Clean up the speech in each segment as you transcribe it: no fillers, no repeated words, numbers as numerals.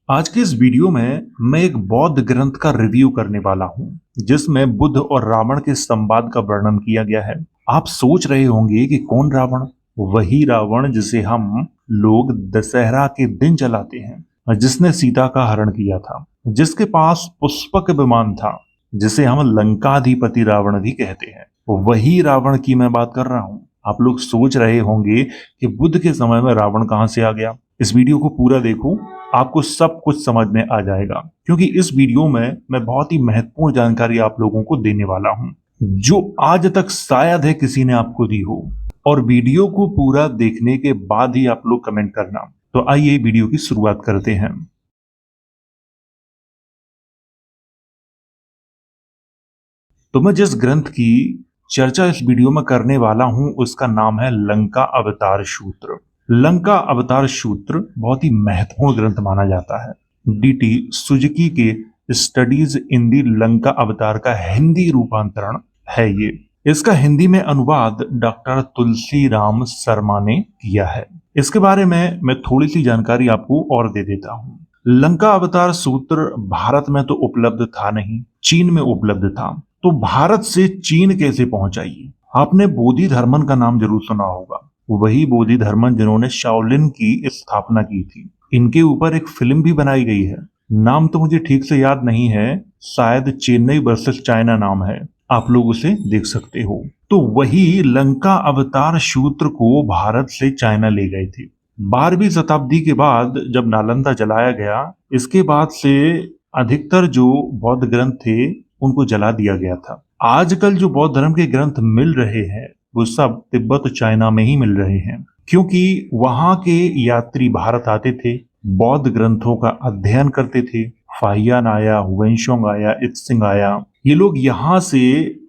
आज के इस वीडियो में मैं एक बौद्ध ग्रंथ का रिव्यू करने वाला हूं, जिसमें बुद्ध और रावण के संवाद का वर्णन किया गया है। आप सोच रहे होंगे कि कौन रावण? वही रावण जिसे हम लोग दशहरा के दिन जलाते हैं, और जिसने सीता का हरण किया था, जिसके पास पुष्पक विमान था, जिसे हम लंकाधिपति रावण भी कहते हैं। वही रावण की मैं बात कर रहा हूं। आप लोग सोच रहे होंगे कि बुद्ध के समय में रावण कहां से आ गया। इस वीडियो को पूरा देखो, आपको सब कुछ समझ में आ जाएगा, क्योंकि इस वीडियो में मैं बहुत ही महत्वपूर्ण जानकारी आप लोगों को देने वाला हूं, जो आज तक शायद है किसी ने आपको दी हो। और वीडियो को पूरा देखने के बाद ही आप लोग कमेंट करना। तो आइए वीडियो की शुरुआत करते हैं। तो मैं जिस ग्रंथ की चर्चा इस वीडियो में करने वाला हूं, उसका नाम है लंका अवतार सूत्र। लंका अवतार सूत्र बहुत ही महत्वपूर्ण ग्रंथ माना जाता है। डीटी सुजुकी के स्टडीज इन दी लंका अवतार का हिंदी रूपांतरण है ये। इसका हिंदी में अनुवाद डॉक्टर तुलसी राम शर्मा ने किया है। इसके बारे में मैं थोड़ी सी जानकारी आपको और दे देता हूँ। लंका अवतार सूत्र भारत में तो उपलब्ध था नहीं, चीन में उपलब्ध था। तो भारत से चीन कैसे पहुंचा ये? आपने बोधि धर्मन का नाम जरूर सुना होगा। वही बोधि धर्मन जिन्होंने शाओलिन की स्थापना की थी। इनके ऊपर एक फिल्म भी बनाई गई है। नाम तो मुझे ठीक से याद नहीं है, शायद चेन्नई वर्सेस चाइना नाम है। आप लोग उसे देख सकते हो। तो वही लंका अवतार सूत्र को भारत से चाइना ले गए थे। 12वीं शताब्दी के बाद जब नालंदा जलाया गया, इसके बाद से अधिकतर जो बौद्ध ग्रंथ थे उनको जला दिया गया था। आजकल जो बौद्ध धर्म के ग्रंथ मिल रहे हैं वो सब तिब्बत चाइना में ही मिल रहे हैं, क्योंकि वहां के यात्री भारत आते थे, बौद्ध ग्रंथों का अध्ययन करते थे। फाहियान आया, हुएनशोंग आया, इत्सिंग आया, ये लोग यहाँ से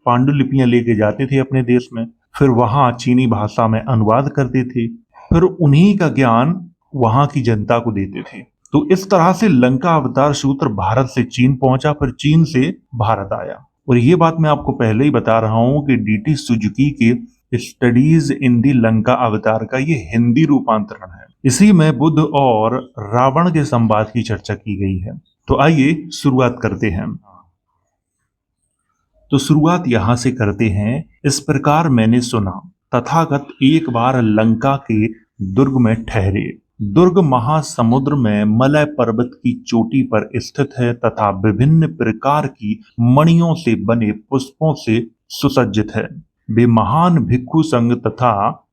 पांडुलिपियां लेके जाते थे अपने देश में, फिर वहां चीनी भाषा में अनुवाद करते थे, फिर उन्हीं का ज्ञान वहां की जनता को देते थे। तो इस तरह से लंका अवतार सूत्र भारत से चीन पहुंचा, फिर चीन से भारत आया। और ये बात मैं आपको पहले ही बता रहा हूं कि डीटी सुजुकी के स्टडीज इन दी लंका अवतार का ये हिंदी रूपांतरण है। इसी में बुद्ध और रावण के संवाद की चर्चा की गई है। तो आइए शुरुआत करते हैं। तो शुरुआत यहां से करते हैं। इस प्रकार मैंने सुना, तथागत एक बार लंका के दुर्ग में ठहरे। दुर्ग महासमुद्र में मलय पर्वत की चोटी पर स्थित है तथा विभिन्न प्रकार की मणियों से बने पुष्पों से सुसज्जित है। वे महान भिक्षु संघ तथा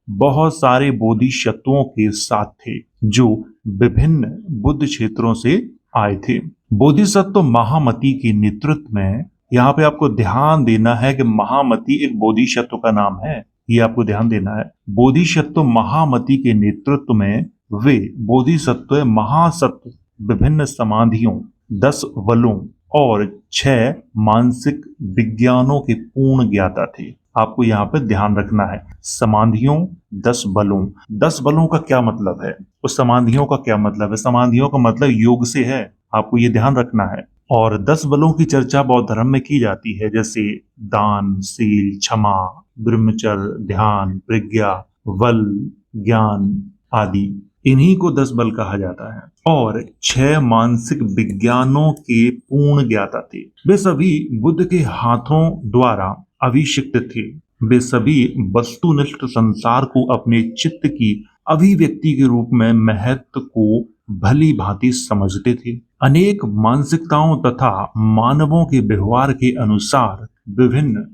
बहुत सारे बोधिसत्वों के साथ थे, जो विभिन्न बुद्ध क्षेत्रों से आए थे। बोधिसत्व महामती के नेतृत्व में, यहाँ पे आपको ध्यान देना है कि महामती एक बोधिसत्व का नाम है, ये आपको ध्यान देना है। बोधिसत्व महामती के नेतृत्व में वे बोधिसत्व महासत्व विभिन्न समाधियों, 10 बलों और 6 मानसिक विज्ञानों के पूर्ण ज्ञाता थे। आपको यहाँ पे ध्यान रखना है, समाधियों, 10 बलों। 10 बलों का क्या मतलब है, उस समाधियों का क्या मतलब है? समाधियों का मतलब योग से है, आपको ये ध्यान रखना है। और 10 बलों की चर्चा बौद्ध धर्म में की जाती है, जैसे दान, शील, क्षमा, ब्रह्मचर्य, ध्यान, प्रज्ञा, बल, ज्ञान आदि। इन्हीं को 10 बल कहा जाता है। और 6 मानसिक विज्ञानों के पूर्ण ज्ञाता थे। वे सभी बुद्ध के हाथों द्वारा अभिषिक्त थे। वे सभी वस्तुनिष्ठ संसार को अपने चित्त की अभिव्यक्ति के रूप में महत्व को भली भांति समझते थे। अनेक मानसिकताओं तथा मानवों के व्यवहार के अनुसार विभिन्न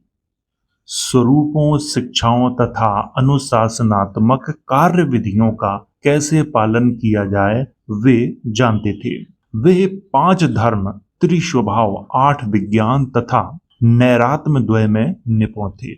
स्वरूपों, शिक्षाओं तथा अनुशासनात्मक कार्य विधियों का कैसे पालन किया जाए वे जानते थे। वे 5 धर्म, त्रिस्वभाव, 8 विज्ञान तथा नैरात्म द्वय में निपुण थे।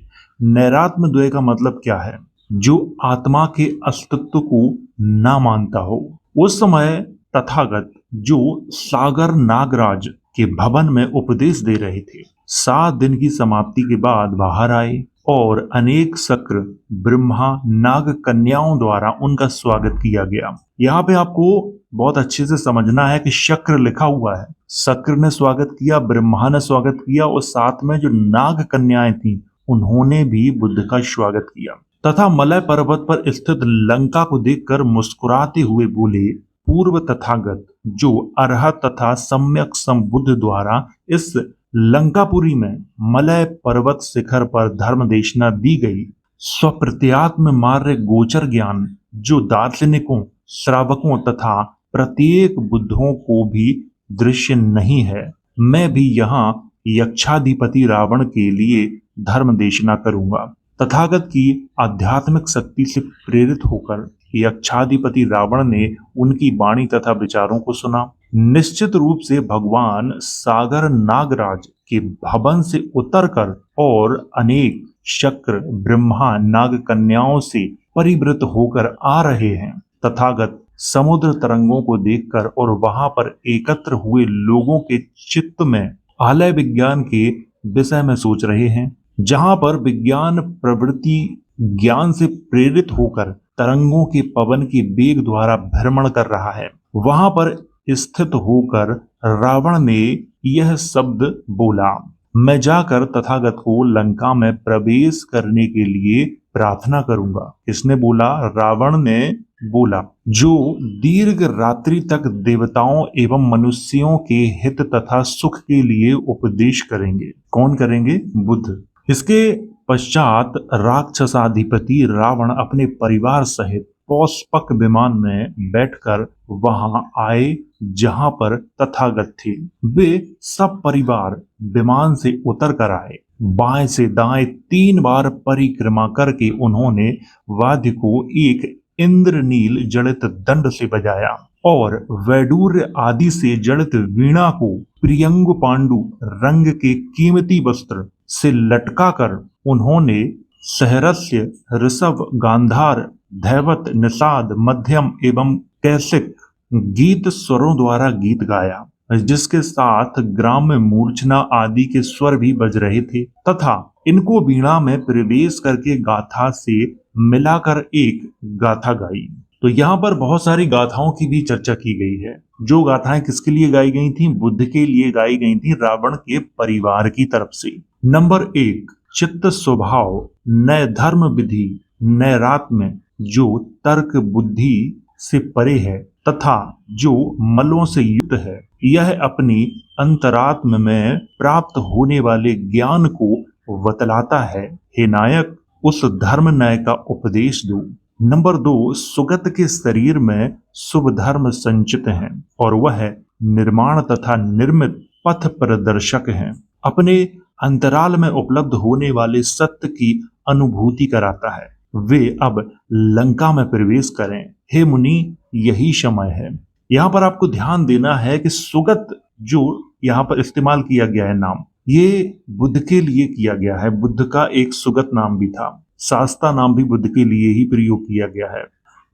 नैरात्म द्वय का मतलब क्या है? जो आत्मा के अस्तित्व को ना मानता हो। उस समय तथागत जो सागर नागराज के भवन में उपदेश दे रहे थे, 7 दिन की समाप्ति के बाद बाहर आए और अनेक शक्र, ब्रह्मा, नाग कन्याओं द्वारा उनका स्वागत किया गया। यहाँ पे आपको बहुत अच्छे से समझना है कि शक्र लिखा हुआ है। शक्र ने स्वागत किया, ब्रह्मा ने स्वागत किया, और साथ में जो नाग कन्याएं थी उन्होंने भी बुद्ध का स्वागत किया। तथा मलय पर्वत पर स्थित लंका को देखकर मुस्कुराते हुए बोले, पूर्व तथागत जो अरहत तथा सम्यक संबुद्ध द्वारा इस लंकापुरी में मलय पर्वत शिखर पर धर्म देशना दी गई स्वप्रत्यात्म मार्ग गोचर ज्ञान जो दार्शनिकों, श्रावकों तथा प्रत्येक बुद्धों को भी दृश्य नहीं है, मैं भी यहाँ यक्षाधिपति रावण के लिए धर्म देशना करूंगा। तथागत की आध्यात्मिक शक्ति से प्रेरित होकर यक्षाधिपति रावण ने उनकी वाणी तथा विचारों को सुना। निश्चित रूप से भगवान सागर नागराज के भवन से उतरकर और अनेक शक्र ब्रह्मा नाग कन्याओं से परिवृत होकर आ रहे हैं। तथागत समुद्र तरंगों को देखकर और वहां पर एकत्र हुए लोगों के चित्त में आलय विज्ञान के विषय में सोच रहे हैं। जहां पर विज्ञान प्रवृत्ति ज्ञान से प्रेरित होकर तरंगों के पवन के वेग द्वारा भ्रमण कर रहा है, वहां पर स्थित होकर रावण ने यह शब्द बोला, मैं जाकर तथागत को लंका में प्रवेश करने के लिए प्रार्थना करूंगा। किसने बोला? रावण ने बोला, जो दीर्घ रात्रि तक देवताओं एवं मनुष्यों के हित तथा सुख के लिए उपदेश करेंगे। कौन करेंगे? बुद्ध। इसके पश्चात राक्षसाधिपति रावण अपने परिवार सहित पौष्पक विमान में बैठकर वहां आए जहां पर तथागत थे। वे सब परिवार विमान से उतर कर आए। बाएं से दाएं 3 बार परिक्रमा करके उन्होंने वाद्य को एक इंद्रनील जड़ित दंड से बजाया और वैडूर्य आदि से जड़ित वीणा को प्रियंगु पांडु रंग के कीमती वस्त्र से लटकाकर उन्होंने सहरस्य, ऋषभ, गांधार, धैवत, निषाद, मध्यम एवं कैसिक गीत स्वरों द्वारा गीत गाया, जिसके साथ ग्राम्य मूर्छना आदि के स्वर भी बज रहे थे तथा इनको वीणा में प्रवेश करके गाथा से मिलाकर एक गाथा गाई। तो यहाँ पर बहुत सारी गाथाओं की भी चर्चा की गई है। जो गाथाएं किसके लिए गाई गई थी? बुद्ध के लिए गाई गई थी, रावण के परिवार की तरफ से। नंबर 1, चित्त स्वभाव नए धर्म विधि नैरात्म्य जो तर्क बुद्धि से परे है तथा जो मलों से युक्त है, यह अपनी अंतरात्म में प्राप्त होने वाले ज्ञान को बतलाता है। हे नायक, उस धर्म न्याय का उपदेश दो। नंबर 2, सुगत के शरीर में शुभ धर्म संचित हैं और वह निर्माण तथा निर्मित पथ प्रदर्शक हैं। अपने अंतराल में उपलब्ध होने वाले सत्य की अनुभूति कराता है। वे अब लंका में प्रवेश करें। हे मुनि, यही समय है। यहाँ पर आपको ध्यान देना है कि सुगत जो यहाँ पर इस्तेमाल किया गया है नाम, ये बुद्ध के लिए किया गया है। बुद्ध का एक सुगत नाम भी था। शास्ता नाम भी बुद्ध के लिए ही प्रयोग किया गया है।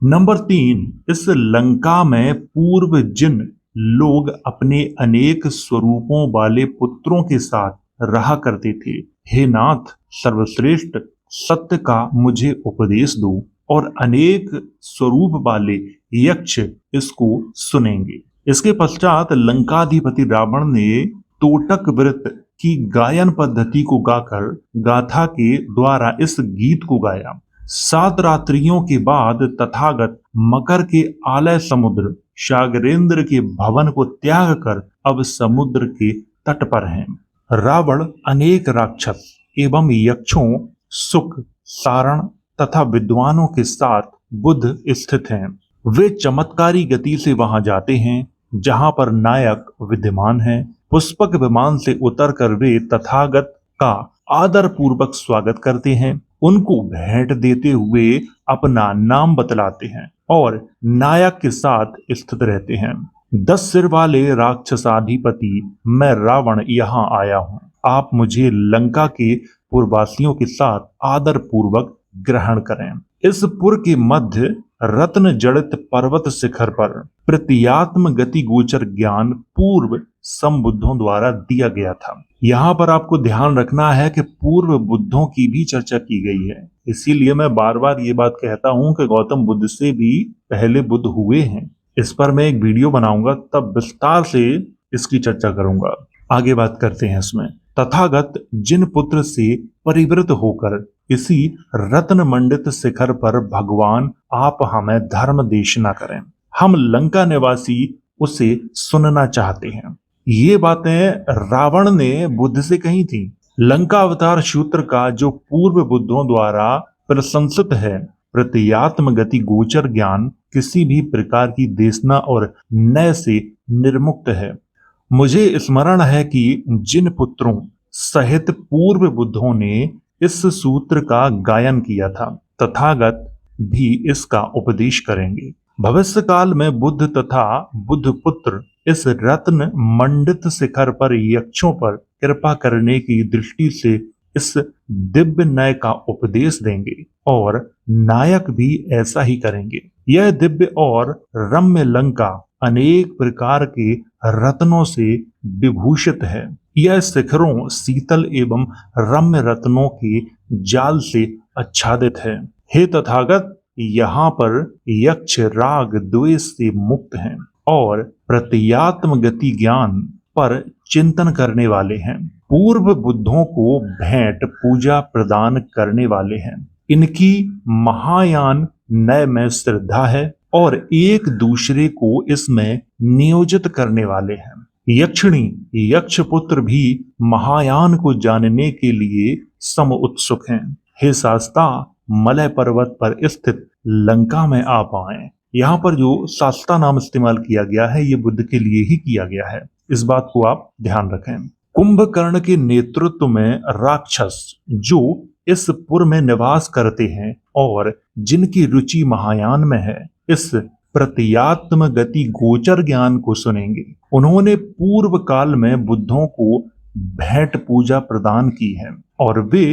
नंबर 3, इस लंका में पूर्व जिन लोग अपने अनेक स्वरूपों वाले पुत्रों के साथ रहा करते थे, हे नाथ सर्वश्रेष्ठ, सत्य का मुझे उपदेश दो और अनेक स्वरूप वाले यक्ष इसको सुनेंगे। इसके पश्चात लंकाधिपति रावण ने तोटक व्रत की गायन पद्धति को गाकर गाथा के द्वारा इस गीत को गाया। 7 रात्रियों के बाद तथागत मकर के आलय समुद्र सागरेंद्र के भवन को त्याग कर अब समुद्र के तट पर हैं। रावण अनेक राक्षस एवं यक्षों, सुख, सारण तथा विद्वानों के साथ बुद्ध स्थित हैं। वे चमत्कारी गति से वहां जाते हैं जहां पर नायक विद्यमान है। पुष्पक विमान से उतरकर वे तथागत का आदर पूर्वक स्वागत करते हैं, उनको भेंट देते हुए अपना नाम बतलाते हैं और नायक के साथ स्थित रहते हैं। 10 सिर वाले राक्षसाधिपति, मैं रावण यहाँ आया हूँ। आप मुझे लंका के पुरवासियों के साथ आदर पूर्वक ग्रहण करें। इस पुर के मध्य रत्न जड़ित पर्वत शिखर पर प्रत्यात्म गति गोचर ज्ञान पूर्व संबुद्धों द्वारा दिया गया था। यहाँ पर आपको ध्यान रखना है कि पूर्व बुद्धों की भी चर्चा की गई है। इसीलिए मैं बार बार ये बात कहता हूँ कि गौतम बुद्ध से भी पहले बुद्ध हुए हैं। इस पर मैं एक वीडियो बनाऊंगा, तब विस्तार से इसकी चर्चा करूंगा। आगे बात करते हैं इसमें। तथागत जिन पुत्र से परिवृत होकर इसी रत्न मंडित शिखर पर भगवान आप हमें धर्म देशना करें। हम लंका निवासी उसे सुनना चाहते हैं। ये बातें रावण ने बुद्ध से कही थी। लंका अवतार सूत्र का जो पूर्व बुद्धों द्वारा प्रशंसित है, प्रत्ययात्म गति गोचर ज्ञान किसी भी प्रकार की देशना और नय से निर्मुक्त है। मुझे स्मरण है कि जिन पुत्रों सहित पूर्व बुद्धों ने इस सूत्र का गायन किया था, तथागत भी इसका उपदेश करेंगे। भविष्य काल में बुद्ध तथा बुद्ध पुत्र इस रत्न मंडित शिखर पर यक्षों पर कृपा करने की दृष्टि से इस दिव्य नय का उपदेश देंगे और नायक भी ऐसा ही करेंगे। यह दिव्य और रम्य लंका अनेक प्रकार के रत्नों से विभूषित है। यह शिखरों शीतल एवं रम्य रत्नों के जाल से आच्छादित है। हे तथागत, यहाँ पर यक्ष राग द्वेष से मुक्त हैं और प्रत्ययात्म गति ज्ञान पर चिंतन करने वाले हैं। पूर्व बुद्धों को भेंट पूजा प्रदान करने वाले हैं। इनकी महायान नय में श्रद्धा है और एक दूसरे को इसमें नियोजित करने वाले हैं। यक्षिणी यक्ष पुत्र भी महायान को जानने के लिए सम उत्सुक हैं। हे शास्ता, मलय पर्वत पर स्थित लंका में आ पाए। यहाँ पर जो शास्ता नाम इस्तेमाल किया गया है, ये बुद्ध के लिए ही किया गया है। इस बात को आप ध्यान रखें। कुंभकर्ण के नेतृत्व में राक्षस जो इस पुर में निवास करते हैं और जिनकी रुचि महायान में है, इस प्रत्ययात्म गति गोचर ज्ञान को सुनेंगे। उन्होंने पूर्व काल में बुद्धों को भेंट पूजा प्रदान की है और वे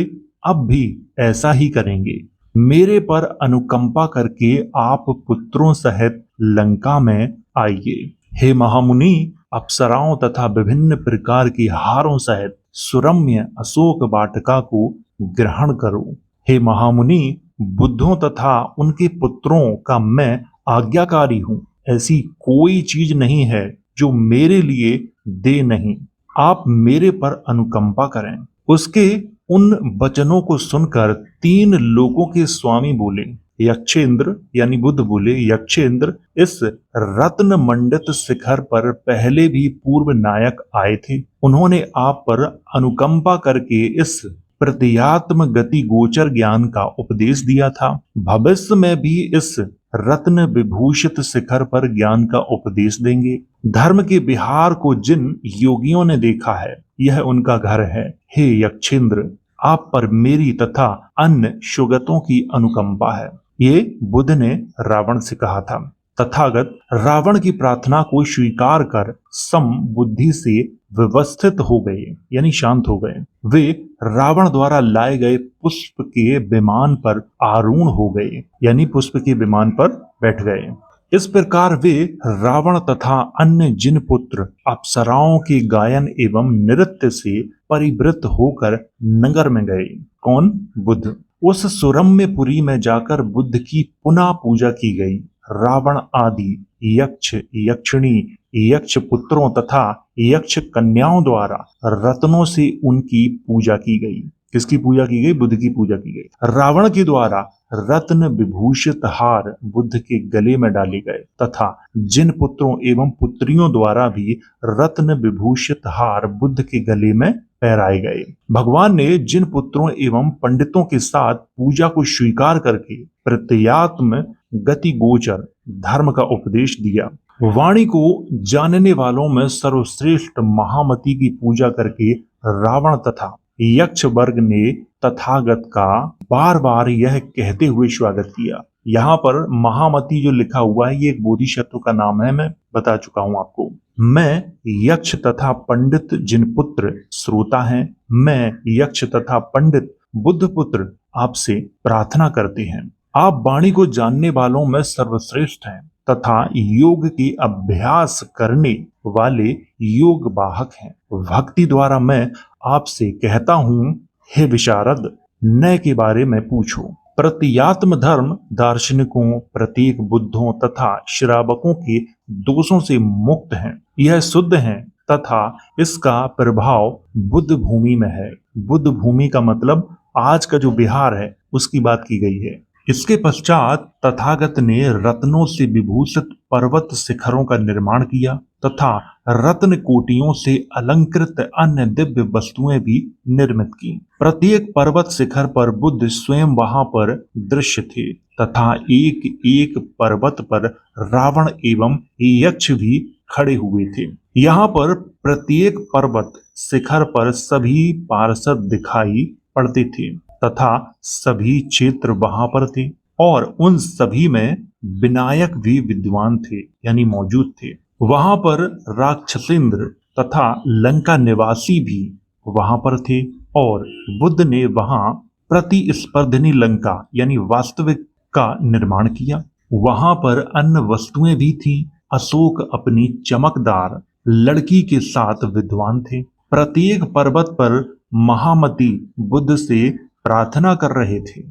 अब भी ऐसा ही करेंगे। मेरे पर अनुकंपा करके आप पुत्रों सहित लंका में आइए। हे महामुनि, अप्सराओं तथा विभिन्न प्रकार की हारों सहित सुरम्य अशोक वाटिका को ग्रहण करो। हे महामुनि, बुद्धों तथा उनके पुत्रों का मैं आज्ञाकारी हूँ। ऐसी कोई चीज नहीं है जो मेरे लिए दे नहीं। आप मेरे पर अनुकंपा करें। उसके उन वचनों को सुनकर तीन लोगों के स्वामी बोले, यक्षेंद्र यानी बुद्ध बोले, यक्षेंद्र, इस रत्न मंडित शिखर पर पहले भी पूर्व नायक आए थे। उन्होंने आप पर अनुकंपा करके इस प्रत्ययात्म गति गोचर ज्ञान का उपदेश दिया था। भविष्य में भी इस रत्न विभूषित शिखर पर ज्ञान का उपदेश देंगे। धर्म के विहार को जिन योगियों ने देखा है, यह उनका घर है। हे यक्षेंद्र, आप पर मेरी तथा अन्य सुगतों की अनुकंपा है। ये बुद्ध ने रावण से कहा था। तथागत रावण की प्रार्थना को स्वीकार कर सम बुद्धि से व्यवस्थित हो गए, यानी शांत हो गए। वे रावण द्वारा लाए गए पुष्प के विमान पर आरूढ़ हो गए, यानी पुष्प के विमान पर बैठ गए। इस प्रकार वे रावण तथा अन्य जिन पुत्र अप्सराओं के गायन एवं नृत्य से परिवृत होकर नगर में गए। कौन? बुद्ध। उस सुरम्यपुरी में जाकर बुद्ध की पुनः पूजा की गई। रावण आदि यक्ष, यक्षिणी, यक्ष पुत्रों तथा यक्ष कन्याओं द्वारा रत्नों से उनकी पूजा की गई। किसकी पूजा की गई? बुद्ध की पूजा की गई। रावण के द्वारा रत्न विभूषित हार बुद्ध के गले में डाले गए तथा जिन पुत्रों एवं पुत्रियों द्वारा भी रत्न विभूषित हार बुद्ध के गले में पहराए गए। भगवान ने जिन पुत्रों एवं पंडितों के साथ पूजा को स्वीकार करके प्रत्ययात्म गति गोचर धर्म का उपदेश दिया, वाणी को जानने वालों में सर्वश्रेष्ठ महामती की पूजा करके रावण तथा यक्ष वर्ग ने तथागत का बार बार यह कहते हुए स्वागत किया। यहाँ पर महामती जो लिखा हुआ है, ये एक बोधिसत्व का नाम है, मैं बता चुका हूं आपको। मैं यक्ष तथा पंडित जिन पुत्र श्रोता हैं, मैं यक्ष तथा पंडित बुद्ध पुत्र आपसे प्रार्थना करते हैं। आप वाणी को जानने वालों में सर्वश्रेष्ठ हैं तथा योग की अभ्यास करने वाले योग वाहक हैं। भक्ति द्वारा मैं आपसे कहता हूं, हे विशारद, नय के बारे में पूछो। प्रत्ययात्म धर्म दार्शनिकों, प्रतीक बुद्धों तथा श्रावकों के दोषों से मुक्त हैं। यह शुद्ध है तथा इसका प्रभाव बुद्ध भूमि में है। बुद्ध भूमि का मतलब आज का जो बिहार है उसकी बात की गई है। इसके पश्चात तथागत ने रत्नों से विभूषित पर्वत शिखरों का निर्माण किया तथा रत्न कोटियों से अलंकृत अन्य दिव्य वस्तुएं भी निर्मित की। प्रत्येक पर्वत शिखर पर बुद्ध स्वयं वहां पर दृश्य थे तथा एक एक पर्वत पर रावण एवं यक्ष भी खड़े हुए थे। यहाँ पर प्रत्येक पर्वत शिखर पर सभी पार्षद दिखाई पड़ते थे तथा सभी क्षेत्र वहां पर थे और उन सभी में विनायक भी विद्वान थे यानी मौजूद थे। वहां पर राक्षसेंद्र तथा लंका निवासी भी वहां पर थे और बुद्ध ने वहां प्रतिस्पर्धिनी लंका यानी वास्तविक का निर्माण किया। वहां पर अन्य वस्तुएं भी थीं। अशोक अपनी चमकदार लड़की के साथ विद्वान थे। प्रत्येक पर्वत पर महामती बुद्ध से प्रार्थना कर रहे थे।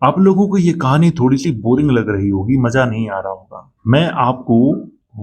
आप लोगों को ये कहानी थोड़ी सी बोरिंग लग रही होगी, मजा नहीं आ रहा होगा। मैं आपको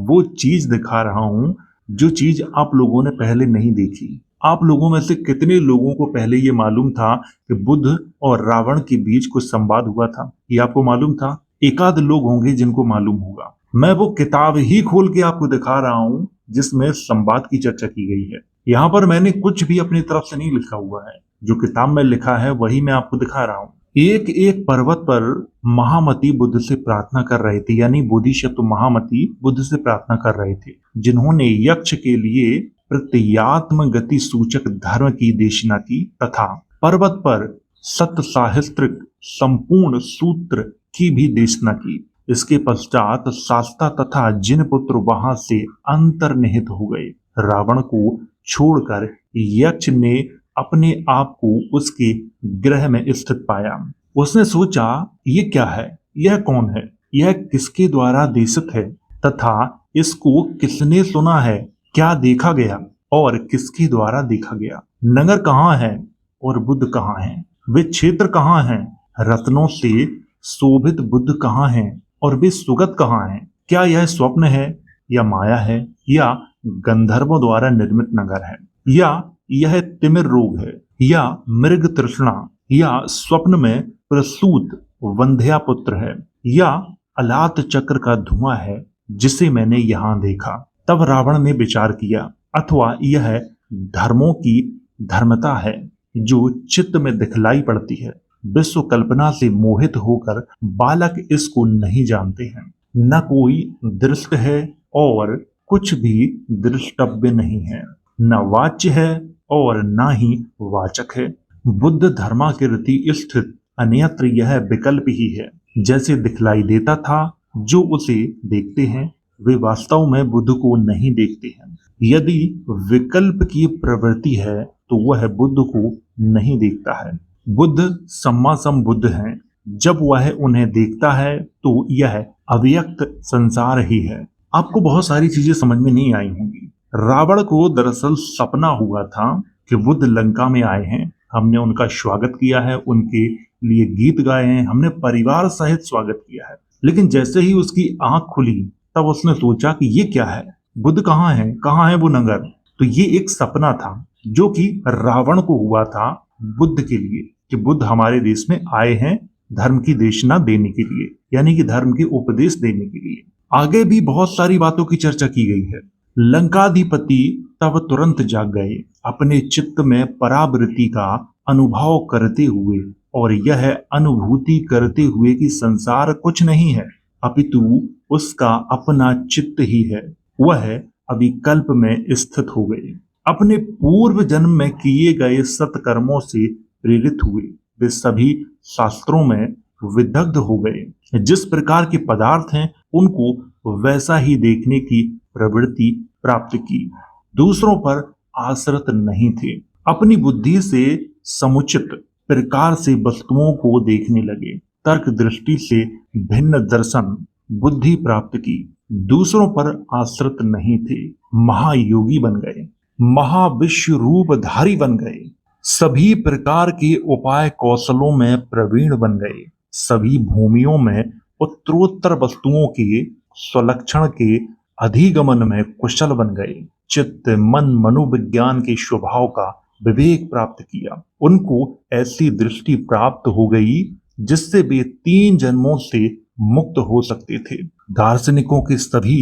वो चीज दिखा रहा हूं जो चीज आप लोगों ने पहले नहीं देखी। आप लोगों में से कितने लोगों को पहले ये मालूम था कि बुद्ध और रावण के बीच कुछ संवाद हुआ था? ये आपको मालूम था? एकाध लोग होंगे जिनको मालूम होगा। मैं वो किताब ही खोल के आपको दिखा रहा हूं जिसमें संवाद की चर्चा की गई है। यहाँ पर मैंने कुछ भी अपनी तरफ से नहीं लिखा हुआ है, जो किताब में लिखा है वही मैं आपको दिखा रहा हूँ। एक एक पर्वत पर महामती बुद्ध से प्रार्थना कर रहे थे, यानी बोधिसत्व महामती बुद्ध से प्रार्थना कर रहे थे, जिन्होंने यक्ष के लिए प्रत्यात्म गति सूचक धर्म की देशना की तथा पर्वत पर सत्य साहिस्त्रिक संपूर्ण सूत्र की भी देशना की। इसके पश्चात शास्ता तथा जिन पुत्र वहां से अंतर्निहित हो गए। रावण को छोड़कर यक्ष ने अपने आप को उसके गृह में स्थित पाया। उसने सोचा, ये क्या है? यह कौन है? यह किसके द्वारा देशित है तथा इसको किसने सुना है? क्या देखा गया और किसके द्वारा देखा गया? नगर कहाँ है और बुद्ध कहाँ है? वे क्षेत्र कहाँ हैं? रत्नों से शोभित बुद्ध कहाँ हैं और वे सुगत कहाँ हैं? क्या यह स्वप्न है या माया है या गंधर्वों द्वारा निर्मित नगर है, या यह तिमिर रोग है, या मृग तृष्णा, या स्वप्न में प्रसूत वंध्या पुत्र है, या अलात चक्र का धुआं है जिसे मैंने यहां देखा? तब रावण ने विचार किया, अथवा यह धर्मों की धर्मता है जो चित्त में दिखलाई पड़ती है। विश्व कल्पना से मोहित होकर बालक इसको नहीं जानते हैं। न कोई दृष्ट है और कुछ भी दृष्टव्य नहीं है, न वाच्य है और न ही वाचक है। बुद्ध धर्माकृति स्थित अन्यत्र यह विकल्प ही है। जैसे दिखलाई देता था जो उसे देखते हैं, वे वास्तव में बुद्ध को नहीं देखते हैं। यदि विकल्प की प्रवृत्ति है तो वह बुद्ध को नहीं देखता है। बुद्ध सम्मासम बुद्ध हैं। जब वह उन्हें देखता है तो यह अव्यक्त संसार ही है। आपको बहुत सारी चीजें समझ में नहीं आई होंगी। रावण को दरअसल सपना हुआ था कि बुद्ध लंका में आए हैं, हमने उनका स्वागत किया है, उनके लिए गीत गाए हैं, हमने परिवार सहित स्वागत किया है। लेकिन जैसे ही उसकी आंख खुली तब उसने सोचा कि ये क्या है, बुद्ध कहाँ है, कहाँ है वो नगर? तो ये एक सपना था जो कि रावण को हुआ था बुद्ध के लिए, कि बुद्ध हमारे देश में आए हैं धर्म की देशना देने के लिए, यानी कि धर्म के उपदेश देने के लिए। आगे भी बहुत सारी बातों की चर्चा की गई है। लंकाधिपति तब तुरंत जाग गए, अपने चित्त में परावृत्ति का अनुभव करते हुए, और यह अनुभूति करते हुए कि संसार कुछ नहीं है अपितु उसका अपना चित्त ही है। वह अभिकल्प में स्थित हो गए। अपने पूर्व जन्म में किए गए सत्कर्मों से प्रेरित हुए वे सभी शास्त्रों में विदग्ध हो गए। जिस प्रकार के पदार्थ हैं उनको वैसा ही देखने की प्रवृत्ति प्राप्त की। दूसरों पर आश्रित नहीं थे। अपनी बुद्धि से समुचित प्रकार से वस्तुओं को देखने लगे। तर्क दृष्टि से भिन्न दर्शन बुद्धि प्राप्त की। दूसरों पर आश्रित नहीं थे। महायोगी बन गए, महाविश्व रूपधारी बन गए। सभी प्रकार के उपाय कौशलों में प्रवीण बन गए। सभी भूमियों में उत्तरोत्तर वस्तुओं के स्वलक्षण के अधिगमन में कुशल बन गए। चित्त मन मनोविज्ञान के स्वभाव का विवेक प्राप्त किया। उनको ऐसी दृष्टि प्राप्त हो गई जिससे वे 3 जन्मों से मुक्त हो सकते थे। दार्शनिकों के सभी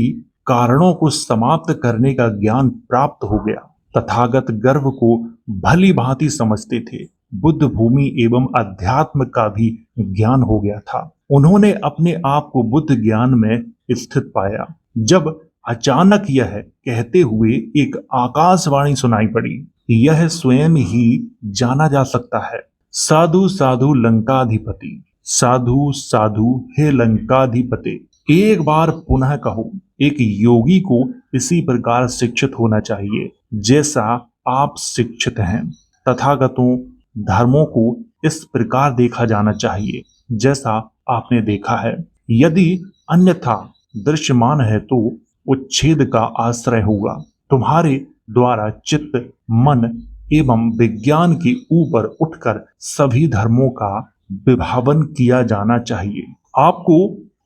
कारणों को समाप्त करने का ज्ञान प्राप्त हो गया। तथागत गर्व को भली भांति समझते थे। बुद्ध भूमि एवं अध्यात्म का भी ज्ञान हो गया था। उन्होंने अपने आप को बुद्ध ज्ञान में स्थित पाया जब अचानक यह कहते हुए एक आकाशवाणी सुनाई पड़ी, यह स्वयं ही जाना जा सकता है। साधु साधु लंकाधिपति, साधु साधु हे लंकाधिपति। एक बार पुनः कहो, एक योगी को इसी प्रकार शिक्षित होना चाहिए जैसा आप शिक्षित हैं। तथागतों धर्मों को इस प्रकार देखा जाना चाहिए जैसा आपने देखा है। यदि अन्यथा दृश्यमान है तो उच्छेद का आश्रय होगा। तुम्हारे द्वारा चित्त, मन एवं विज्ञान के ऊपर उठकर सभी धर्मों का विभावन किया जाना चाहिए। आपको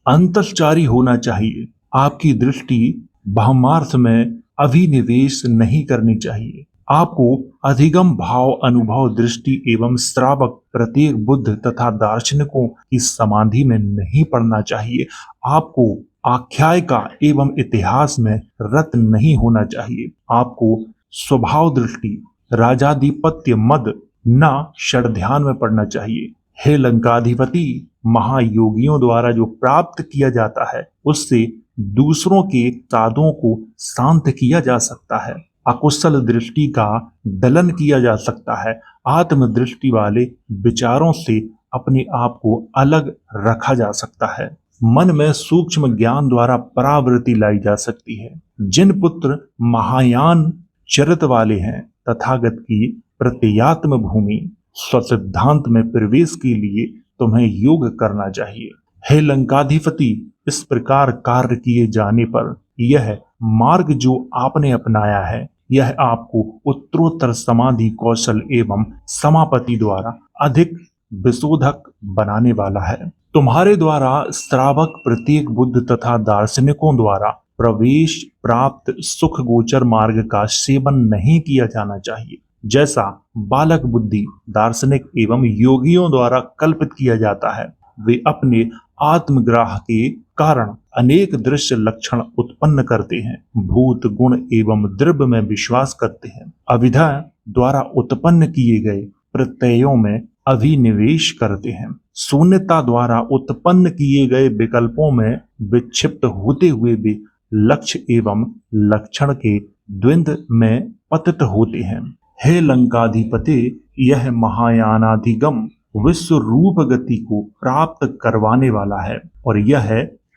अंतःचारी होना चाहिए। आपकी दृष्टि ब्रह्मार्थ में अभिनिवेश नहीं करनी चाहिए। आपको अधिगम भाव, अनुभव, दृष्टि एवं श्रावक प्रत्येक बुद्ध तथा दार्शनिकों की समाधि में नहीं पड़ना चाहिए। आपको आख्यायिका एवं इतिहास में रत नहीं होना चाहिए। आपको स्वभाव दृष्टि, राजाधिपत्य मद न षड ध्यान में पड़ना चाहिए। हे लंकाधिपति, महायोगियों द्वारा जो प्राप्त किया जाता है उससे दूसरों के साधों को शांत किया जा सकता है। अकुशल दृष्टि का दलन किया जा सकता है। आत्मदृष्टि वाले विचारों से अपने आप को अलग रखा जा सकता है। मन में सूक्ष्म ज्ञान द्वारा परावृत्ति लाई जा सकती है। जिन पुत्र महायान चरित वाले हैं, तथागत की प्रत्ययात्म भूमि स्वसिद्धांत में प्रवेश के लिए तुम्हें योग करना चाहिए। हे लंकाधिपति, इस प्रकार कार्य किए जाने पर यह मार्ग जो आपने अपनाया है, यह आपको उत्तरोत्तर समाधि कौशल एवं समापति द्वारा अधिक विशोधक बनाने वाला है। तुम्हारे द्वारा श्रावक प्रत्येक बुद्ध तथा दार्शनिकों द्वारा प्रवेश प्राप्त सुख गोचर मार्ग का सेवन नहीं किया जाना चाहिए, जैसा बालक बुद्धि, दार्शनिक एवं योगियों द्वारा कल्पित किया जाता है। वे अपने आत्मग्राह के कारण अनेक दृश्य लक्षण उत्पन्न करते हैं, भूत गुण एवं द्रव्य में विश्वास करते हैं, अविद्या द्वारा उत्पन्न किए गए प्रत्ययों में अभिनिवेश करते हैं, शून्यता द्वारा उत्पन्न किए गए विकल्पों में विक्षिप्त होते हुए भी लक्ष्य एवं लक्षण के द्वंद्व में पतित होते हैं। हे लंकाधिपति, यह महायानाधिगम विश्व रूप गति को प्राप्त करवाने वाला है और यह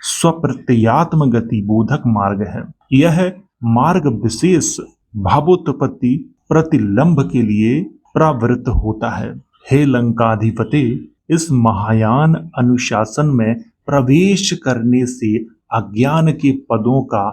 स्वप्रत्ययात्म गति बोधक मार्ग है। यह मार्ग विशेष भावोत्पत्ति प्रतिलंब के लिए प्रवृत्त होता है। हे लंकाधिपति, इस महायान अनुशासन में प्रवेश करने से अज्ञान के पदों का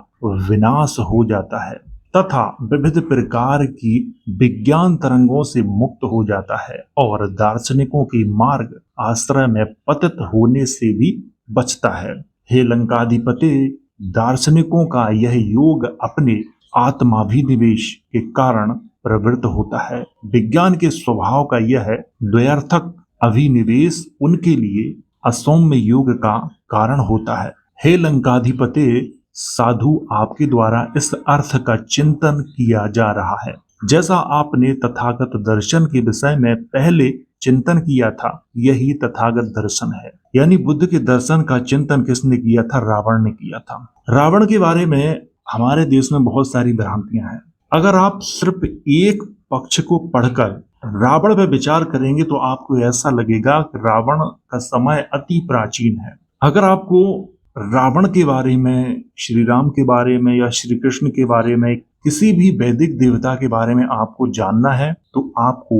विनाश हो जाता है तथा विविध प्रकार की विज्ञान तरंगों से मुक्त हो जाता है और दार्शनिकों के मार्ग आश्रय में पतित होने से भी बचता है। हे लंकाधिपति, दार्शनिकों का यह योग अपने आत्माभिनिवेश के कारण प्रवृत्त होता है। विज्ञान के स्वभाव का यह द्वयार्थक अभिनिवेश उनके लिए असौम्य योग का कारण होता है। हे लंकाधिपति, साधु आपके द्वारा इस अर्थ का चिंतन किया जा रहा है जैसा आपने तथागत दर्शन के विषय में पहले चिंतन किया था, यही तथागत दर्शन है। यानी बुद्ध के दर्शन का चिंतन किसने किया था? रावण ने किया था। रावण के बारे में हमारे देश में बहुत सारी भ्रांतियां हैं। अगर आप सिर्फ एक पक्ष को पढ़कर रावण पर विचार करेंगे तो आपको ऐसा लगेगा कि रावण का समय अति प्राचीन है। अगर आपको रावण के बारे में, श्री राम के बारे में या श्री कृष्ण के बारे में, किसी भी वैदिक देवता के बारे में आपको जानना है तो आपको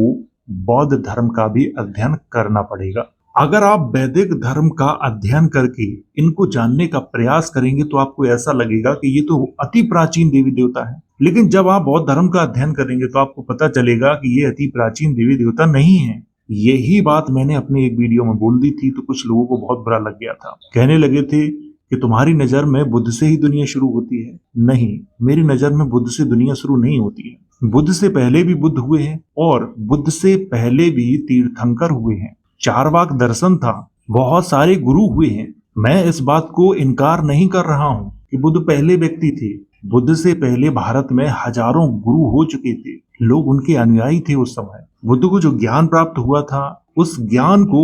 बौद्ध धर्म का भी अध्ययन करना पड़ेगा। अगर आप वैदिक धर्म का अध्ययन करके इनको जानने का प्रयास करेंगे तो आपको ऐसा लगेगा कि ये तो अति प्राचीन देवी देवता है। लेकिन जब आप बौद्ध धर्म का अध्ययन करेंगे तो आपको पता चलेगा कि ये अति प्राचीन देवी देवता नहीं है। यही बात मैंने अपने एक वीडियो में बोल दी थी तो कुछ लोगों को बहुत बुरा लग गया था। कहने लगे थे कि तुम्हारी नजर में बुद्ध से ही दुनिया शुरू होती है। नहीं, मेरी नजर में बुद्ध से दुनिया शुरू नहीं होती है। बुद्ध से पहले भी बुद्ध हुए हैं और बुद्ध से पहले भी तीर्थंकर हुए हैं, चारवाक दर्शन था, बहुत सारे गुरु हुए हैं। मैं इस बात को इनकार नहीं कर रहा हूँ कि बुद्ध पहले व्यक्ति थे। बुद्ध से पहले भारत में हजारों गुरु हो चुके थे, लोग उनके अनुयायी थे। उस समय बुद्ध को जो ज्ञान प्राप्त हुआ था, उस ज्ञान को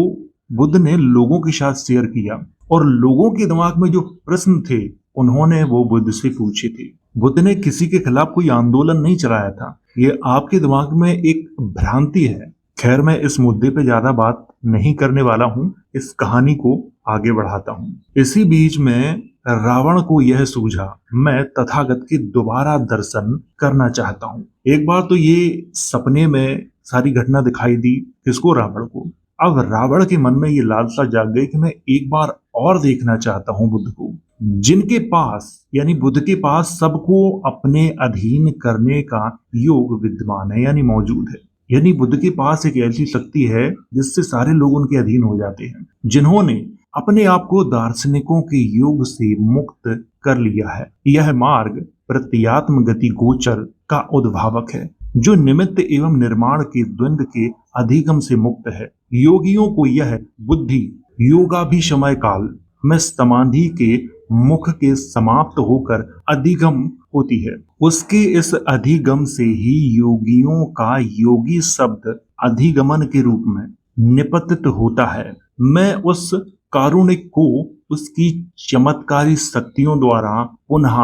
बुद्ध ने लोगों के साथ शेयर किया, और लोगों के दिमाग में जो प्रश्न थे उन्होंने वो बुद्ध से पूछे थे। बुद्ध ने किसी के खिलाफ कोई आंदोलन नहीं चलाया था। ये आपके दिमाग में एक भ्रांति है। खैर, मैं इस मुद्दे पे ज्यादा बात नहीं करने वाला हूँ, इस कहानी को आगे बढ़ाता हूँ। इसी बीच में रावण को यह सूझा, मैं तथागत के दोबारा दर्शन करना चाहता हूँ। एक बार तो ये सपने में सारी घटना दिखाई दी, किसको? रावण को। अब रावण के मन में ये लालसा जाग गई कि मैं एक बार और देखना चाहता हूँ बुद्ध को, जिनके पास यानी बुद्ध के पास सबको अपने अधीन करने का योग विद्यमान है, यानी मौजूद है। यानी बुद्ध के पास एक ऐसी शक्ति है जिससे सारे लोग उनके अधीन हो जाते हैं, जिन्होंने अपने आप को दार्शनिकों के योग से मुक्त कर लिया है। यह मार्ग प्रत्यात्म गति गोचर का उद्भावक है, जो निमित्त एवं निर्माण के द्वंद्व के अधिगम से मुक्त है। योगियों को यह बुद्धि योगाभिशमय काल में समाधि के मुख के समाप्त होकर अधिगम होती है। उसके इस अधिगम से ही योगियों का योगी शब्द अधिगमन के रूप में निपतित होता है। मैं उस कारुणिक को उसकी चमत्कारी शक्तियों द्वारा पुनः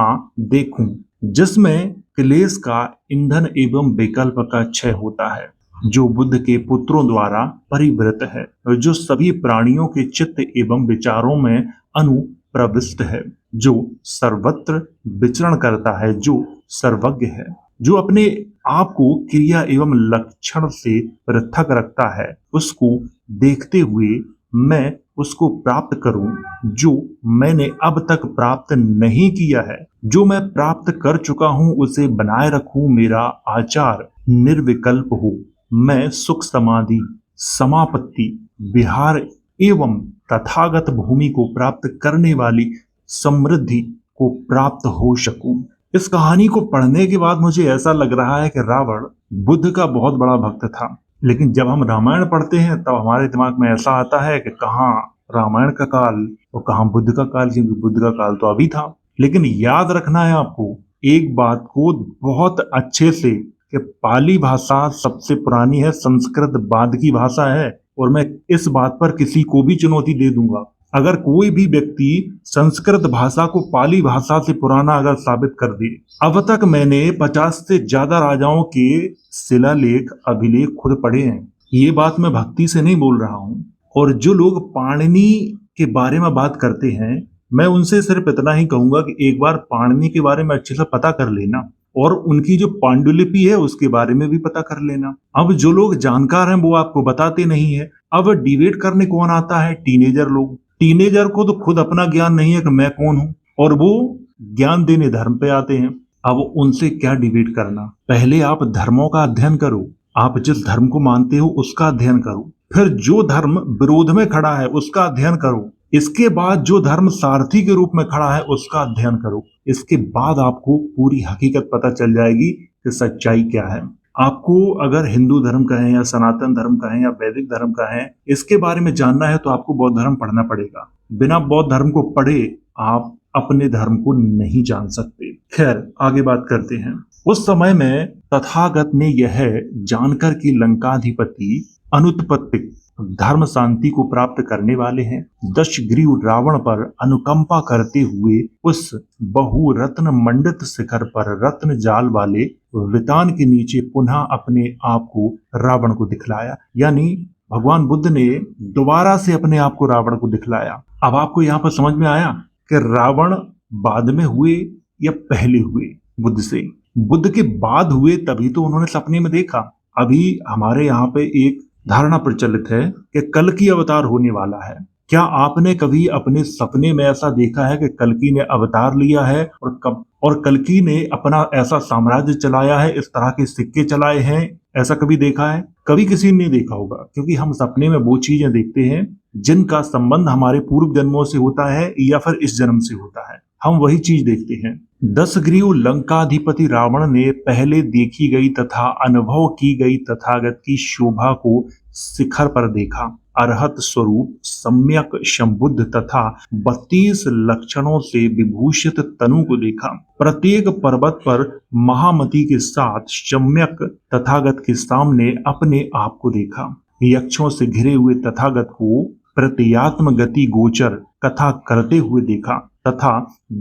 देखूं, जिसमें क्लेश का ईंधन एवं विकल्प का क्षय होता है, जो बुद्ध के पुत्रों द्वारा परिवृत है, जो सभी प्राणियों के चित्त एवं विचारों में अनुप्रविष्ट है, जो सर्वत्र विचरण करता है, जो सर्वज्ञ है, जो अपने आप को क्रिया एवं लक्षण से पृथक रखता है। उसको देखते हुए मैं उसको प्राप्त करूं जो मैंने अब तक प्राप्त नहीं किया है। जो मैं प्राप्त कर चुका हूं उसे बनाए रखूं, मेरा आचार निर्विकल्प हो। मैं सुख समाधि समापत्ति विहार एवं तथागत भूमि को प्राप्त करने वाली समृद्धि को प्राप्त हो सकूं। इस कहानी को पढ़ने के बाद मुझे ऐसा लग रहा है कि रावण बुद्ध का बहुत बड़ा भक्त था, लेकिन जब हम रामायण पढ़ते हैं तब हमारे दिमाग में ऐसा आता है कि कहाँ रामायण का काल और कहाँ बुद्ध का काल, क्योंकि बुद्ध का काल तो अभी था। लेकिन याद रखना है आपको एक बात को बहुत अच्छे से कि पाली भाषा सबसे पुरानी है, संस्कृत बाद की भाषा है, और मैं इस बात पर किसी को भी चुनौती दे दूंगा। अगर कोई भी व्यक्ति संस्कृत भाषा को पाली भाषा से पुराना अगर साबित कर दे। अब तक मैंने 50 से ज्यादा राजाओं के शिलालेख अभिलेख खुद पढ़े हैं। ये बात मैं भक्ति से नहीं बोल रहा हूँ। और जो लोग पाणिनि के बारे में बात करते हैं, मैं उनसे सिर्फ इतना ही कहूंगा कि एक बार पाणिनि के बारे में अच्छे से पता कर लेना, और उनकी जो पांडुलिपि है उसके बारे में भी पता कर लेना। अब जो लोग जानकार हैं वो आपको बताते नहीं है। अब डिबेट करने कौन आता है? टीनेजर लोग। टीनेजर को तो खुद अपना ज्ञान नहीं है कि मैं कौन हूं, और वो ज्ञान देने धर्म पे आते हैं। अब उनसे क्या डिबेट करना? पहले आप धर्मों का अध्ययन करो, आप जिस धर्म को मानते हो उसका अध्ययन करो, फिर जो धर्म विरोध में खड़ा है उसका अध्ययन करो, इसके बाद जो धर्म सारथी के रूप में खड़ा है उसका अध्ययन करो। इसके बाद आपको पूरी हकीकत पता चल जाएगी कि सच्चाई क्या है। आपको अगर हिंदू धर्म कहें या सनातन धर्म कहें या वैदिक धर्म कहें, इसके बारे में जानना है तो आपको बौद्ध धर्म पढ़ना पड़ेगा। बिना बौद्ध धर्म को पढ़े आप अपने धर्म को नहीं जान सकते। खैर, आगे बात करते हैं। उस समय में तथागत ने यह जानकर कि लंकाधिपति अनुत्पत्तिक धर्म शांति को प्राप्त करने वाले हैं, दशग्रीव रावण पर अनुकंपा करते हुए उस बहुरत्न मंडित शिखर पर रत्न जाल वाले वितान के नीचे पुनः अपने आप को रावण को दिखलाया। यानी भगवान बुद्ध ने दोबारा से अपने आप को रावण को दिखलाया। अब आपको यहाँ पर समझ में आया कि रावण बाद में हुए या पहले हुए बुद्ध से? बुद्ध के बाद हुए, तभी तो उन्होंने सपने में देखा। अभी हमारे यहाँ पे एक धारणा प्रचलित है कि कल की अवतार होने वाला है। क्या आपने कभी अपने सपने में ऐसा देखा है कि कल्कि ने अवतार लिया है और कल्कि ने अपना ऐसा साम्राज्य चलाया है, इस तरह के सिक्के चलाए हैं? ऐसा कभी देखा है? कभी किसी ने नहीं देखा होगा, क्योंकि हम सपने में वो चीजें देखते हैं जिनका संबंध हमारे पूर्व जन्मों से होता है या फिर इस जन्म से होता है। हम वही चीज देखते हैं। दशग्रीव लंकाधिपति रावण ने पहले देखी गई तथा अनुभव की गई तथागत की शोभा को शिखर पर देखा। अरहत स्वरूप सम्यक संबुद्ध तथा 32 लक्षणों से विभूषित तनु को देखा। प्रत्येक पर्वत पर महामती के साथ सम्यक तथागत के सामने अपने आप को देखा। यक्षों से घिरे हुए तथागत को प्रत्यात्म गति गोचर कथा करते हुए देखा तथा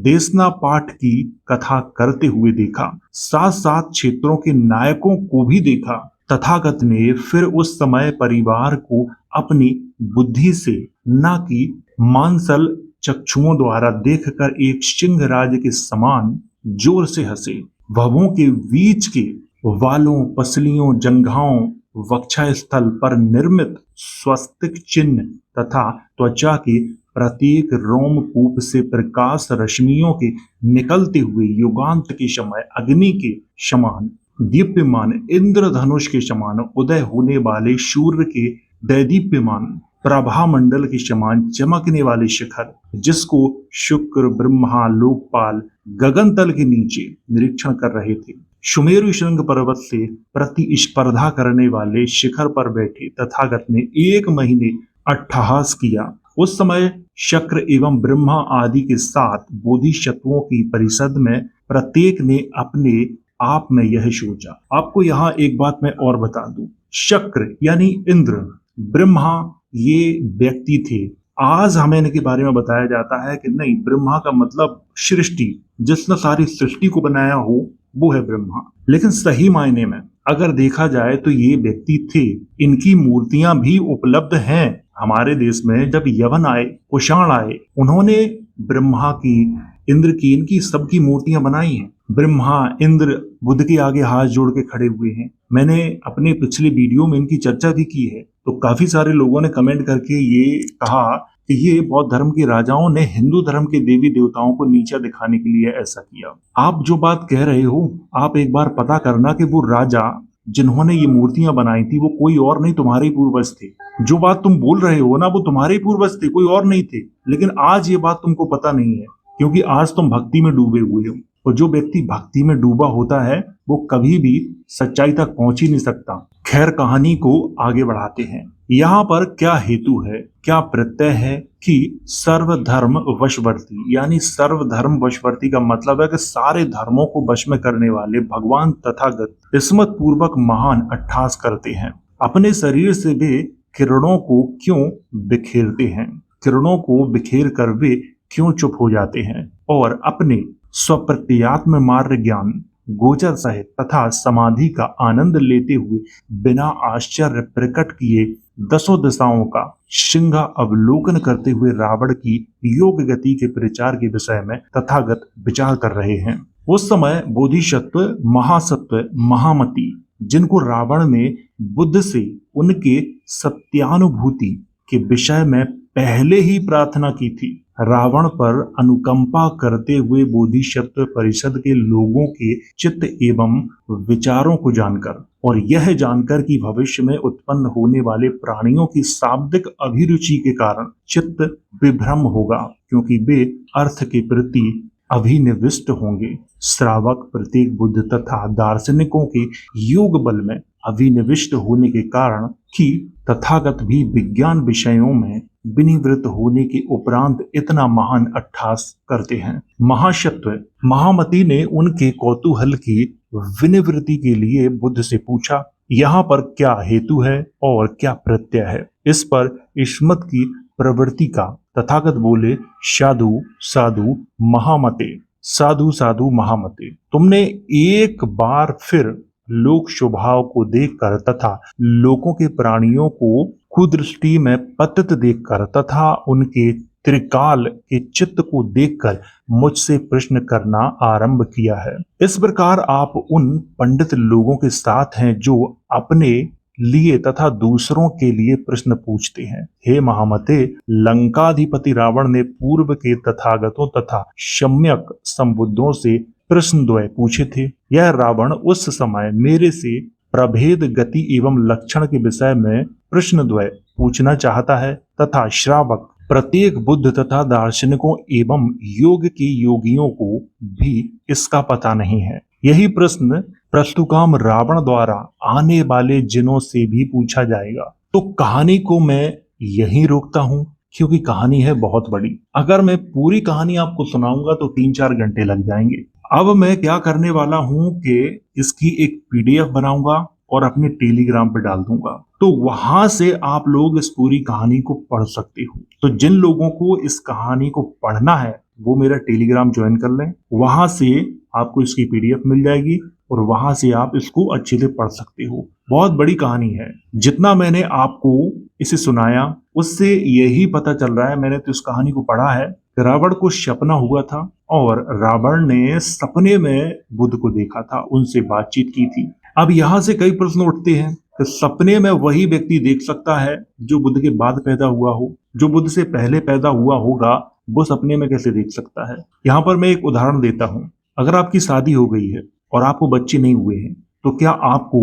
देशना पाठ की कथा करते हुए देखा। साथ साथ क्षेत्रों के नायकों को भी देखा। तथागत ने फिर उस समय परिवार को अपनी बुद्धि से न कि मांसल चक्षुओं द्वारा देखकर एक सिंह राज के समान जोर से हंसे। भवों के बीच के वालों, पसलियों, जंघाओं, वक्षा स्थल पर निर्मित स्वस्तिक चिन्ह तथा त्वचा के प्रत्येक रोमकूप से प्रकाश रश्मियों के निकलते हुए युगांत के समय अग्नि के समान दीप्यमान, इंद्रधनुष के समान उदय होने वाले सूर्य के दैदीप्यमान प्रभा मंडल के समान चमकने वाले शिखर, जिसको शुक्र, ब्रह्मा, लोकपाल गगन तल के नीचे निरीक्षण कर रहे थे। सुमेरु श्रृंग पर्वत से प्रतिस्पर्धा करने वाले शिखर पर बैठे तथागत ने 1 महीने अट्टहास किया। उस समय शक्र एवं ब्रह्मा आदि के साथ बोधिसत्वों की परिषद में प्रत्येक ने अपने आप में यह सोचा। आपको यहाँ एक बात मैं और बता दूं, शक्र यानी इंद्र, ब्रह्मा ये व्यक्ति थे। आज हमें इनके बारे में बताया जाता है कि नहीं, ब्रह्मा का मतलब सृष्टि, जिसने सारी सृष्टि को बनाया हो वो है ब्रह्मा। लेकिन सही मायने में अगर देखा जाए तो ये व्यक्ति थे। इनकी मूर्तियां भी उपलब्ध हैं हमारे देश में। जब यवन आए, कुषाण आए, उन्होंने ब्रह्मा की, इंद्र की, इनकी सबकी मूर्तियां बनाई हैं। ब्रह्मा, इंद्र बुद्ध के आगे हाथ जोड़ के खड़े हुए हैं। मैंने अपने पिछले वीडियो में इनकी चर्चा भी की है। तो काफी सारे लोगों ने कमेंट करके ये कहा कि ये बौद्ध धर्म के राजाओं ने हिंदू धर्म के देवी देवताओं को नीचा दिखाने के लिए ऐसा किया। आप जो बात कह रहे हो, आप एक बार पता करना कि वो राजा जिन्होंने ये मूर्तियां बनाई थी वो कोई और नहीं, तुम्हारे ही पूर्वज थे। जो बात तुम बोल रहे हो ना, वो तुम्हारे ही पूर्वज थे, कोई और नहीं थे। लेकिन आज ये बात तुमको पता नहीं है, क्योंकि आज तुम भक्ति में डूबे हुए हो। और जो व्यक्ति भक्ति में डूबा होता है वो कभी भी सच्चाई तक पहुंच ही नहीं सकता। खैर, कहानी को आगे बढ़ाते हैं। यहाँ पर क्या हेतु है, क्या प्रत्यय है कि सर्वधर्म वशवर्ती, यानी सर्वधर्म वशवर्ती का मतलब है कि सारे धर्मों को वश में करने वाले भगवान तथागत किस्मत पूर्वक महान अट्ठास करते हैं। अपने शरीर से वे किरणों को क्यों बिखेरते हैं, किरणों को बिखेर कर वे क्यों चुप हो जाते हैं और अपने स्वप्रत्यात्म मार्ग ज्ञान गोचर सहित तथा समाधि का आनंद लेते हुए बिना आश्चर्य प्रकट किए 10 दिशाओं का सिंहा अवलोकन करते हुए रावण की योग गति के प्रचार के विषय में तथागत विचार कर रहे हैं। उस समय बोधिसत्व, महासत्व, महामती, जिनको रावण ने बुद्ध से उनके सत्यानुभूति के विषय में पहले ही प्रार्थना की थी, रावण पर अनुकंपा करते हुए बोधिसत्व परिषद के लोगों के चित्त एवं विचारों को जानकर और यह जानकर कि भविष्य में उत्पन्न होने वाले प्राणियों की शाब्दिक अभिरुचि के कारण चित्त विभ्रम होगा, क्योंकि वे अर्थ के प्रति अभिनिविष्ट होंगे। श्रावक प्रत्येक बुद्ध तथा दार्शनिकों के योग बल में अभिनिविष्ट होने के कारण कि तथागत भी विज्ञान विषयों में विनिवृत्त होने के उपरांत इतना महान अट्ठास करते हैं। महासत्व महामती ने उनके कौतूहल की विनिवृत्ति के लिए बुद्ध से पूछा, यहाँ पर क्या हेतु है और क्या प्रत्यय है। इस पर ईस्मत की प्रवृत्ति का तथागत बोले, साधु साधु महामते, साधु साधु महामते। तुमने एक बार फिर लोक स्वभाव को देखकर तथा लोगों के प्राणियों को कुदृष्टि में पतित देखकर तथा उनके त्रिकाल के चित्त को देखकर मुझसे प्रश्न करना आरंभ किया है। इस प्रकार आप उन पंडित लोगों के साथ हैं जो अपने लिए तथा दूसरों के लिए प्रश्न पूछते हैं। हे महामते, लंकाधिपति रावण ने पूर्व के तथागतों तथा सम्यक संबुद्धों से प्रश्न द्वय पूछे थे। यह रावण उस समय मेरे से प्रभेद गति एवं लक्षण के विषय में प्रश्न द्वय पूछना चाहता है तथा श्रावक प्रत्येक बुद्ध तथा दार्शनिकों एवं योग के योगियों को भी इसका पता नहीं है। यही प्रश्न प्रस्तुकाम रावण द्वारा आने वाले जिनों से भी पूछा जाएगा। तो कहानी को मैं यहीं रोकता हूँ क्योंकि कहानी है बहुत बड़ी। अगर मैं पूरी कहानी आपको सुनाऊंगा तो 3-4 घंटे लग जाएंगे। अब मैं क्या करने वाला हूँ कि इसकी एक पीडीएफ बनाऊंगा और अपने टेलीग्राम पे डाल दूंगा, तो वहां से आप लोग इस पूरी कहानी को पढ़ सकते हो। तो जिन लोगों को इस कहानी को पढ़ना है वो मेरा टेलीग्राम ज्वाइन कर लें, वहां से आपको इसकी पीडीएफ मिल जाएगी और वहां से आप इसको अच्छे से पढ़ सकते हो। बहुत बड़ी कहानी है। जितना मैंने आपको इसे सुनाया उससे यही पता चल रहा है, मैंने तो इस कहानी को पढ़ा है, रावण को सपना हुआ था और रावण ने सपने में बुद्ध को देखा था, उनसे बातचीत की थी। अब यहाँ से कई प्रश्न उठते हैं कि सपने में वही व्यक्ति देख सकता है जो बुद्ध के बाद पैदा हुआ हो, जो बुद्ध से पहले पैदा हुआ होगा वो सपने में कैसे देख सकता है। यहाँ पर मैं एक उदाहरण देता हूँ। अगर आपकी शादी हो गई है और आपको बच्चे नहीं हुए हैं तो क्या आपको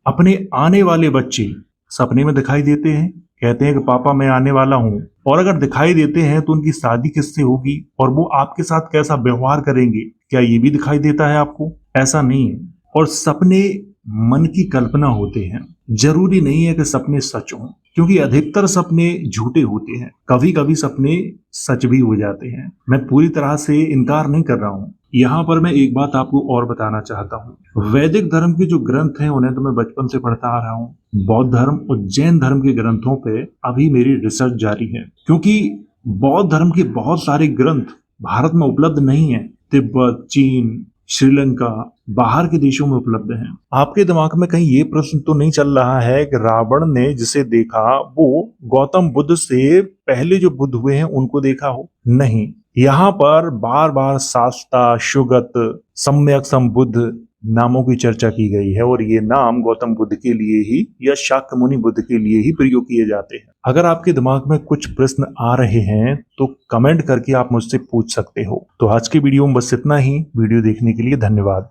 अपने आने वाले बच्चे सपने में दिखाई देते हैं? कहते हैं कि पापा मैं आने वाला हूँ, और अगर दिखाई देते हैं तो उनकी शादी किससे होगी और वो आपके साथ कैसा व्यवहार करेंगे, क्या ये भी दिखाई देता है आपको? ऐसा नहीं है। और सपने मन की कल्पना होते हैं, जरूरी नहीं है कि सपने सच हों, क्योंकि अधिकतर सपने झूठे होते हैं। कभी कभी सपने सच भी हो जाते हैं। मैं पूरी तरह से इनकार नहीं कर रहा हूँ। यहाँ पर मैं एक बात आपको और बताना चाहता हूँ। वैदिक धर्म के जो ग्रंथ हैं उन्हें तो मैं बचपन से पढ़ता आ रहा हूँ। बौद्ध धर्म और जैन धर्म के ग्रंथों पे अभी मेरी रिसर्च जारी है, क्योंकि बौद्ध धर्म के बहुत सारे ग्रंथ भारत में उपलब्ध नहीं है। तिब्बत, चीन, श्रीलंका, बाहर के देशों में उपलब्ध हैं। आपके दिमाग में कहीं ये प्रश्न तो नहीं चल रहा है कि रावण ने जिसे देखा वो गौतम बुद्ध से पहले जो बुद्ध हुए हैं उनको देखा हो? नहीं, यहाँ पर बार बार शास्ता, शुगत, सम्यक संबुद्ध नामों की चर्चा की गई है और ये नाम गौतम बुद्ध के लिए ही या शाक्यमुनि बुद्ध के लिए ही प्रयोग किए जाते हैं। अगर आपके दिमाग में कुछ प्रश्न आ रहे हैं तो कमेंट करके आप मुझसे पूछ सकते हो। तो आज की वीडियो में बस इतना ही। वीडियो देखने के लिए धन्यवाद।